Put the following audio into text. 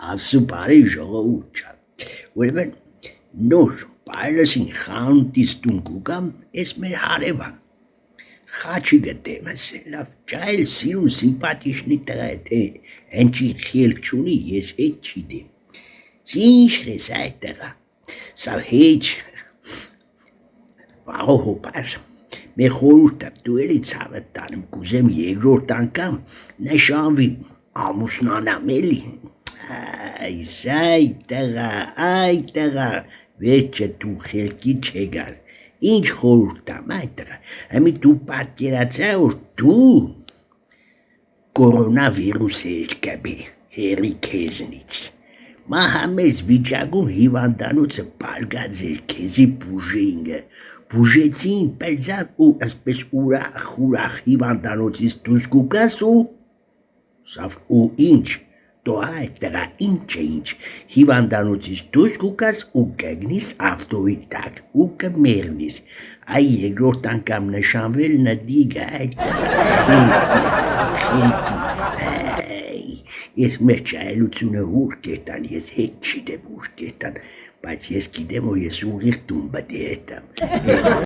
Ասու բարի ժողովուրդ չա, ուրեմն նոր պայլասին խանութից տուն կուկամ, ես մեր հարևան, խաչի գտեմ լավ ճայլ սիրուն սիմպատիշնի տղա է, թե հենչի խելք չունի, ես հետ չի դեմ, ինչ ես այդ տղա, սավ հեչ, վաղո հոպար, մեր խորուրդը դու էլի ցավդ տանեմ, կուզեմ երկրորդ անգամ նշանվի ամուսնանամ էլի, Այ տղա, վերջը դու խելքի չեգար, ինչ խորուրդ տամ այդ տղա, հմի դու պատկերացա, որ դու կորոնավիրուս երկաբի հերի քեզնից, մահամեզ վիճակում հիվանդանոցը պարգած էր քեզի բուժինգը, բուժեցին պերձան ու ասպես ուրախ հիվանդանոցից դուս կուկաս ու սավ ու ինչ, դու այդ տղա ինչ, հիվանդանոցից դուս կուկաս ու կգնիս ավտոյի տակ ու կմերնիս, այ երկրորդ անգամ նշանվել նդիգը այդ տղա խելքի, ես մեր ճայլությունը հուր կերտան, ես հետ չի դեմ հուր կերտան, բայց ես գիտեմ, որ ես ուղիղ տուն բդի երտամ,